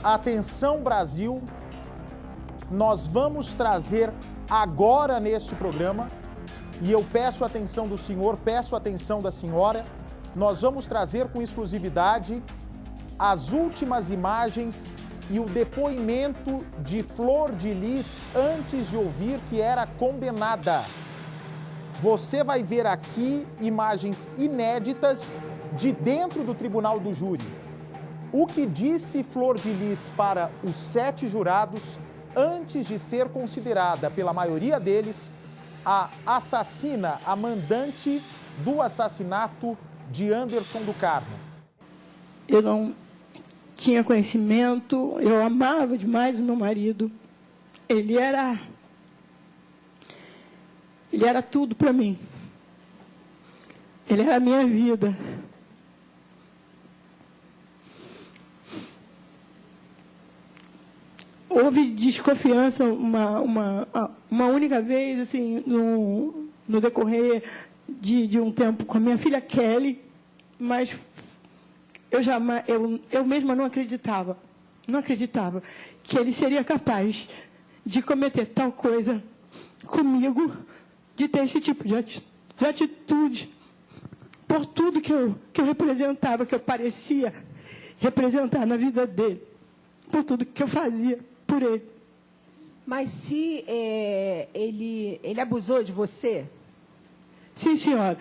Atenção, Brasil, nós vamos trazer agora neste programa, e eu peço a atenção do senhor, peço a atenção da senhora, nós vamos trazer com exclusividade as últimas imagens e o depoimento de Flor de Lis antes de ouvir que era condenada. Você vai ver aqui imagens inéditas de dentro do tribunal do júri. O que disse Flor de Lis para os 7 jurados antes de ser considerada pela maioria deles a assassina, a mandante do assassinato de Anderson do Carmo. Eu não tinha conhecimento, eu amava demais o meu marido. Ele era tudo para mim. Ele era a minha vida. Houve desconfiança uma única vez, assim, no decorrer de um tempo com a minha filha Kelly, mas eu mesma não acreditava que ele seria capaz de cometer tal coisa comigo, de ter esse tipo de atitude, por tudo que eu representava, que eu parecia representar na vida dele, por tudo que eu fazia por ele. Mas se ele abusou de você? Sim, senhora.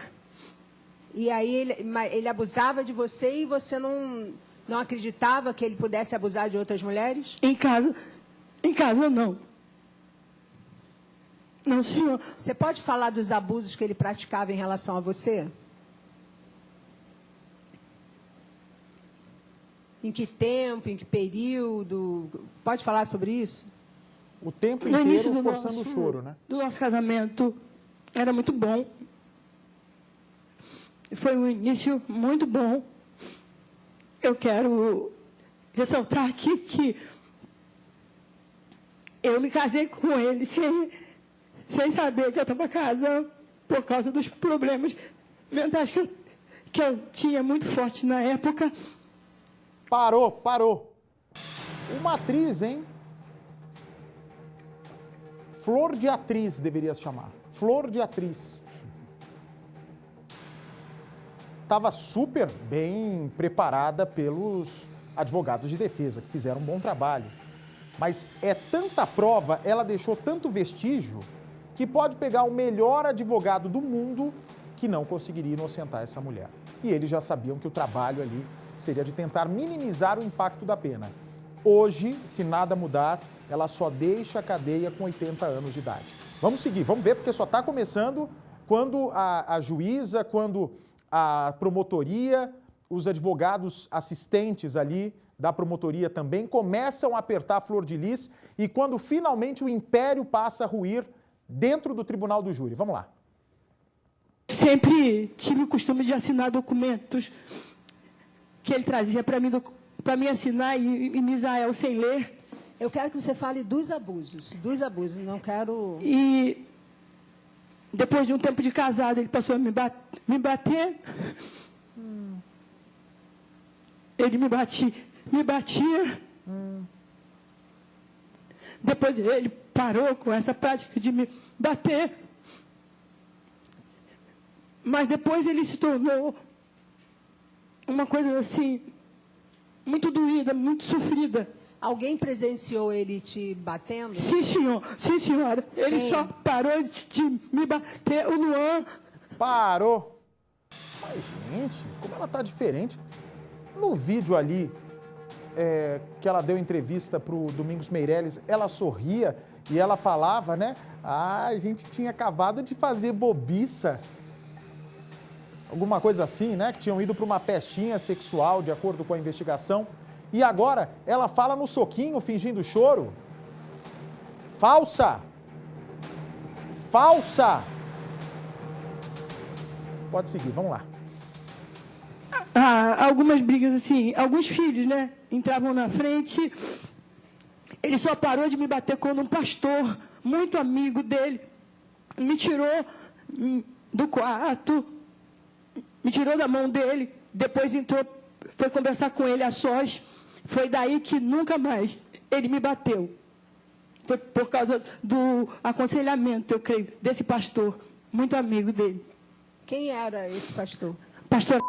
E aí ele abusava de você e você não acreditava que ele pudesse abusar de outras mulheres? Em casa não. Não, senhor. Você pode falar dos abusos que ele praticava em relação a você? Em que tempo, em que período? Pode falar sobre isso? O tempo inteiro forçando o choro, né? Do nosso casamento era muito bom. Foi um início muito bom. Eu quero ressaltar aqui que eu me casei com ele sem saber que eu estava casando por causa dos problemas mentais que eu tinha muito forte na época. Parou. Uma atriz, hein? Flor de atriz deveria se chamar. Flor de atriz. Estava super bem preparada pelos advogados de defesa, que fizeram um bom trabalho. Mas é tanta prova, ela deixou tanto vestígio, que pode pegar o melhor advogado do mundo que não conseguiria inocentar essa mulher. E eles já sabiam que o trabalho ali seria de tentar minimizar o impacto da pena. Hoje, se nada mudar, ela só deixa a cadeia com 80 anos de idade. Vamos seguir, vamos ver, porque só está começando quando a juíza, quando a promotoria, os advogados assistentes ali da promotoria também começam a apertar a Flor de Lis e quando finalmente o império passa a ruir dentro do tribunal do júri. Vamos lá. Sempre tive o costume de assinar documentos que ele trazia para mim assinar e Misael sem ler. Eu quero que você fale dos abusos, não quero... E depois de um tempo de casado, ele passou a me bater. Ele me batia. Depois ele parou com essa prática de me bater. Mas depois ele se tornou uma coisa assim, muito doída, muito sofrida. Alguém presenciou ele te batendo? Sim, senhor. Sim, senhora. Ele só parou de me bater. O Luan. Parou. Mas, gente, como ela tá diferente. No vídeo ali, que ela deu entrevista pro Domingos Meirelles, ela sorria e ela falava, né? Ah, a gente tinha acabado de fazer bobiça. Alguma coisa assim, né? Que tinham ido para uma festinha sexual, de acordo com a investigação. E agora ela fala no soquinho, fingindo choro. Falsa! Falsa! Pode seguir, vamos lá. Algumas brigas assim, alguns filhos, né? Entravam na frente. Ele só parou de me bater quando um pastor, muito amigo dele, me tirou do quarto, me tirou da mão dele. Depois entrou, foi conversar com ele a sós. Foi daí que nunca mais ele me bateu. Foi por causa do aconselhamento, eu creio, desse pastor, muito amigo dele. Quem era esse pastor? Pastor,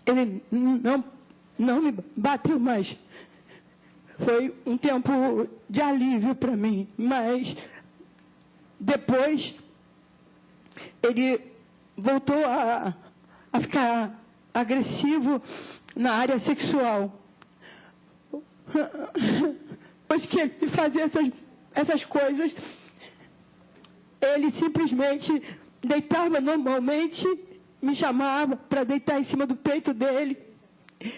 ele não me bateu mais. Foi um tempo de alívio para mim, mas depois ele voltou a ficar agressivo na área sexual. Depois que ele fazia essas coisas, ele simplesmente deitava normalmente, me chamava para deitar em cima do peito dele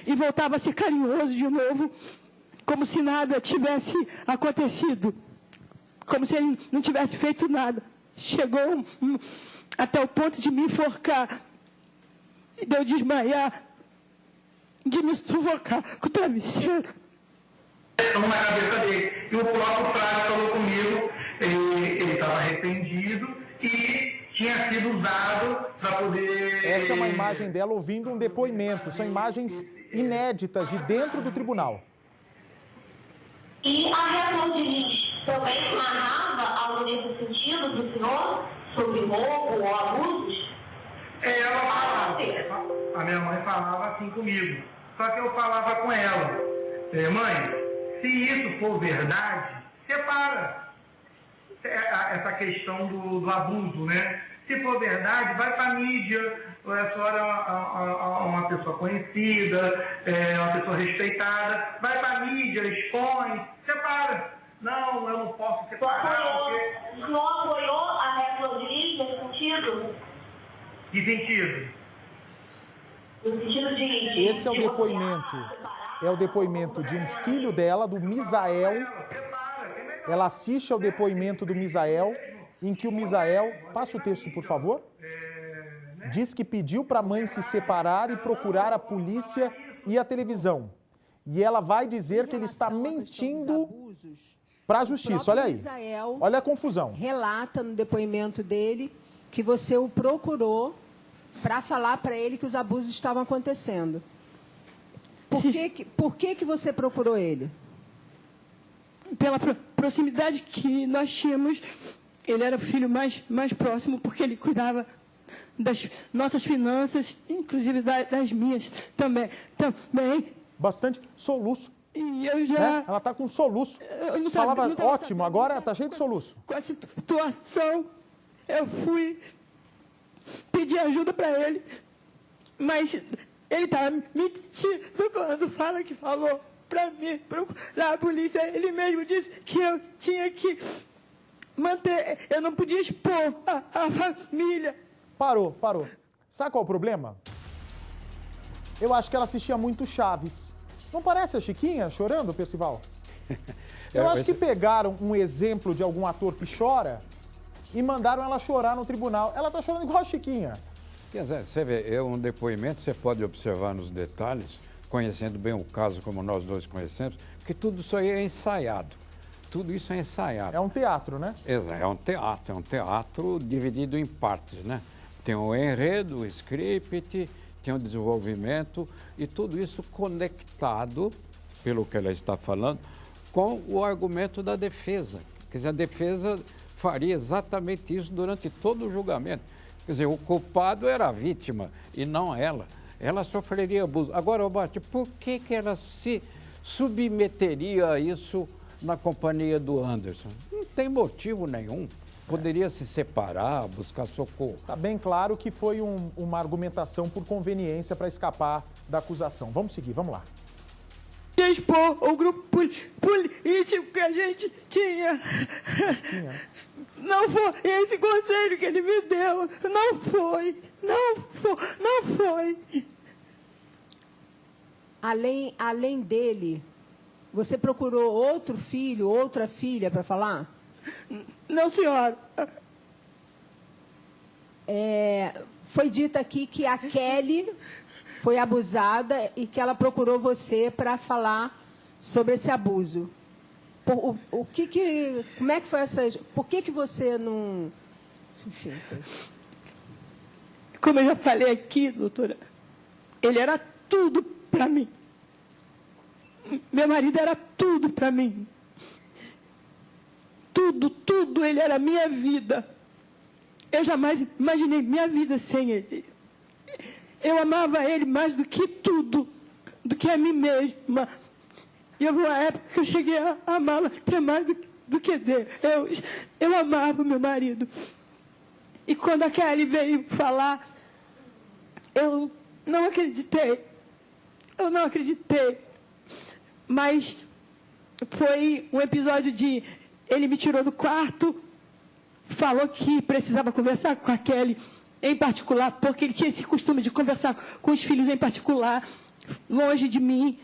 e voltava a ser carinhoso de novo, como se nada tivesse acontecido, como se ele não tivesse feito nada. Chegou até o ponto de me enforcar, de eu desmaiar, de me sufocar com o travesseiro. Na cabeça dele. E o próprio Flávio falou comigo, ele estava arrependido e tinha sido usado para poder... Essa é uma imagem dela ouvindo um depoimento. São imagens inéditas de dentro do tribunal. E a reação de juiz também narrava algo nesse sentido do senhor sobre roubo ou abusos? Ela falava, a minha mãe falava assim comigo, só que eu falava com ela, mãe, se isso for verdade, separa essa questão do abuso, né? Se for verdade, vai para a mídia, a senhora é uma pessoa conhecida, uma pessoa respeitada, vai para a mídia, expõe, separa. Não, eu não posso separar. O senhor apoiou a reação de juiz nesse sentido? Que sentido? No sentido de... Esse é o depoimento. É o depoimento de um filho dela, do Misael. Ela assiste ao depoimento do Misael, em que o Misael, passa o texto, por favor, diz que pediu para a mãe se separar e procurar a polícia e a televisão. E ela vai dizer que ele está mentindo para a justiça. Olha aí. Olha a confusão. Relata no depoimento dele que você o procurou para falar para ele que os abusos estavam acontecendo. Por que você procurou ele? Pela proximidade que nós tínhamos, ele era o filho mais próximo, porque ele cuidava das nossas finanças, inclusive das minhas também. Bastante soluço. E eu já... Né? Ela está com soluço. Falava ótimo, agora está cheio de soluço. Com a situação, eu fui pedir ajuda para ele, mas ele estava mentindo quando fala que falou para mim procurar a polícia. Ele mesmo disse que eu tinha que manter, eu não podia expor a família. Parou. Sabe qual é o problema? Eu acho que ela assistia muito Chaves. Não parece a Chiquinha chorando, Percival? Eu acho que pegaram um exemplo de algum ator que chora e mandaram ela chorar no tribunal. Ela está chorando igual a Chiquinha. Quer dizer, você vê, um depoimento, você pode observar nos detalhes, conhecendo bem o caso como nós dois conhecemos, que tudo isso aí é ensaiado. Tudo isso é ensaiado. É um teatro, né? É um teatro dividido em partes, né? Tem o enredo, o script, tem o desenvolvimento e tudo isso conectado, pelo que ela está falando, com o argumento da defesa. Quer dizer, a defesa faria exatamente isso durante todo o julgamento. Quer dizer, o culpado era a vítima e não ela. Ela sofreria abuso. Agora, Bate, por que ela se submeteria a isso na companhia do Anderson? Não tem motivo nenhum. Poderia se separar, buscar socorro. Está bem claro que foi uma argumentação por conveniência para escapar da acusação. Vamos seguir, vamos lá. Expor o grupo político que a gente tinha. Não foi esse conselho que ele me deu. Não foi. Além dele, você procurou outro filho, outra filha para falar? Não, senhora. Foi dito aqui que a Kelly foi abusada e que ela procurou você para falar sobre esse abuso. Como é que foi essa... Por que você não... Como eu já falei aqui, doutora, ele era tudo para mim. Meu marido era tudo para mim. Tudo, tudo, ele era minha vida. Eu jamais imaginei minha vida sem ele. Eu amava ele mais do que tudo, do que a mim mesma. E houve uma época que eu cheguei a amá-lo até mais do que Deus. Eu amava meu marido. E quando a Kelly veio falar, eu não acreditei. Eu não acreditei. Mas foi um episódio de... Ele me tirou do quarto, falou que precisava conversar com a Kelly em particular, porque ele tinha esse costume de conversar com os filhos em particular, longe de mim,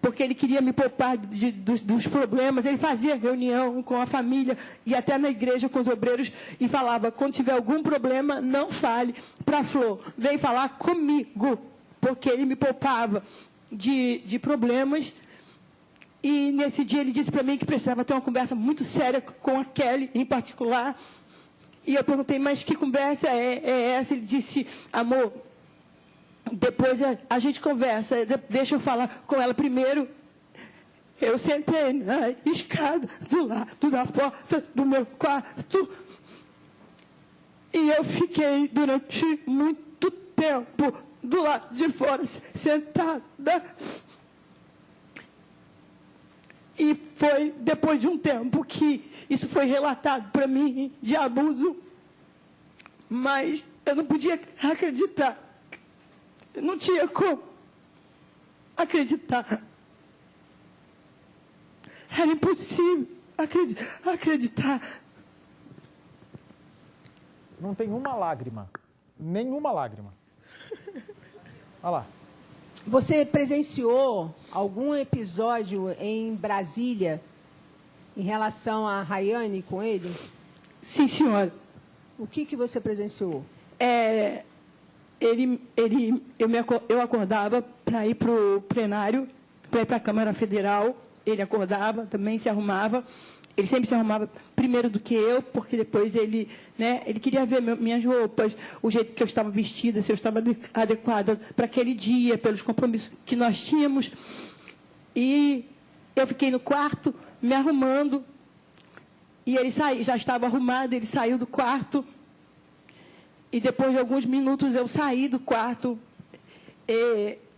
porque ele queria me poupar dos problemas. Ele fazia reunião com a família e até na igreja com os obreiros e falava, quando tiver algum problema, não fale para a Flor, vem falar comigo, porque ele me poupava de problemas. E nesse dia ele disse para mim que precisava ter uma conversa muito séria com a Kelly em particular. E eu perguntei, mas que conversa é essa? Ele disse, amor, depois a gente conversa, deixa eu falar com ela primeiro. Eu sentei na escada do lado da porta do meu quarto e eu fiquei durante muito tempo do lado de fora, sentada. E foi depois de um tempo que isso foi relatado para mim de abuso, mas eu não podia acreditar. Eu não tinha como acreditar. Era impossível acreditar. Não tem uma lágrima. Nenhuma lágrima. Olha lá. Você presenciou algum episódio em Brasília em relação a Rayane com ele? Sim, senhora. O que você presenciou? Eu acordava para ir para o plenário, para ir para a Câmara Federal. Ele acordava, também se arrumava. Ele sempre se arrumava primeiro do que eu, porque depois ele queria ver minhas roupas, o jeito que eu estava vestida, se eu estava adequada para aquele dia, pelos compromissos que nós tínhamos. E eu fiquei no quarto, me arrumando, e ele já estava arrumado, ele saiu do quarto, e depois de alguns minutos eu saí do quarto,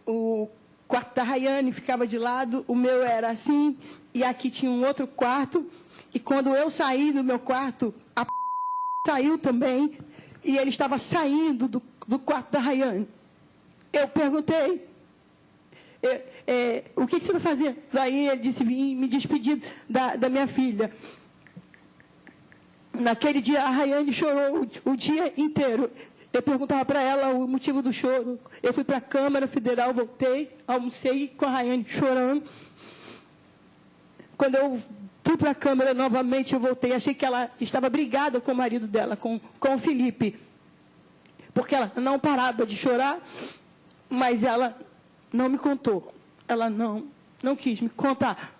o quarto da Rayane ficava de lado, o meu era assim, e aqui tinha um outro quarto, e quando eu saí do meu quarto, a saiu também, e ele estava saindo do quarto da Rayane. Eu perguntei, o que você vai fazer? Daí ele disse, vim me despedir da minha filha. Naquele dia, a Rayane chorou o dia inteiro. Eu perguntava para ela o motivo do choro. Eu fui para a Câmara Federal, voltei, almocei com a Rayane chorando. Quando eu fui para a Câmara novamente, eu voltei. Achei que ela estava brigada com o marido dela, com o Felipe. Porque ela não parava de chorar, mas ela não me contou. Ela não quis me contar.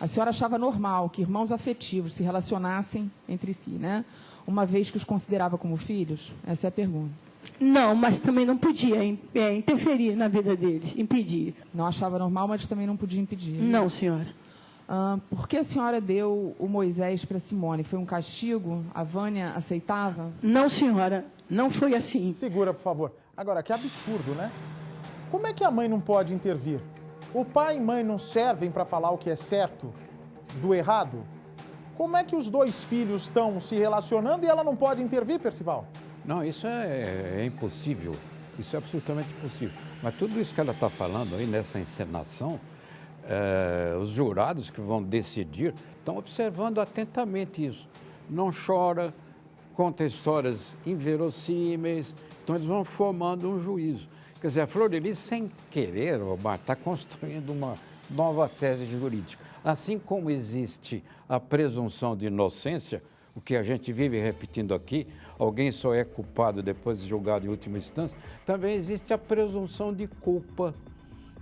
A senhora achava normal que irmãos afetivos se relacionassem entre si, né? Uma vez que os considerava como filhos? Essa é a pergunta. Não, mas também não podia interferir na vida deles, impedir. Não achava normal, mas também não podia impedir. Não, senhora. Por que a senhora deu o Moisés para Simone? Foi um castigo? A Vânia aceitava? Não, senhora. Não foi assim. Segura, por favor. Agora, que absurdo, né? Como é que a mãe não pode intervir? O pai e mãe não servem para falar o que é certo do errado? Como é que os dois filhos estão se relacionando e ela não pode intervir, Percival? Não, isso é impossível. Isso é absolutamente impossível. Mas tudo isso que ela está falando aí nessa encenação, os jurados que vão decidir estão observando atentamente isso. Não chora, conta histórias inverossímeis, então eles vão formando um juízo. Quer dizer, a Florelice, sem querer, está construindo uma nova tese jurídica. Assim como existe a presunção de inocência, o que a gente vive repetindo aqui, alguém só é culpado depois de julgado em última instância, também existe a presunção de culpa.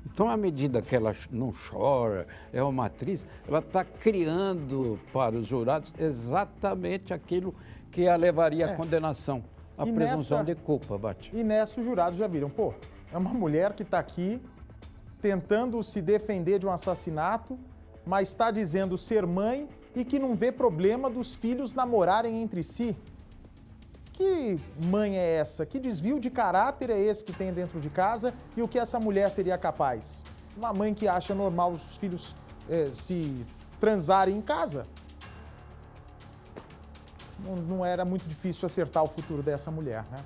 Então, à medida que ela não chora, é uma atriz, ela está criando para os jurados exatamente aquilo que a levaria à condenação, a presunção de culpa, Bate. E nessa os jurados já viram, É uma mulher que está aqui tentando se defender de um assassinato, mas está dizendo ser mãe e que não vê problema dos filhos namorarem entre si. Que mãe é essa? Que desvio de caráter é esse que tem dentro de casa e o que essa mulher seria capaz? Uma mãe que acha normal os filhos se transarem em casa. Não era muito difícil acertar o futuro dessa mulher, né?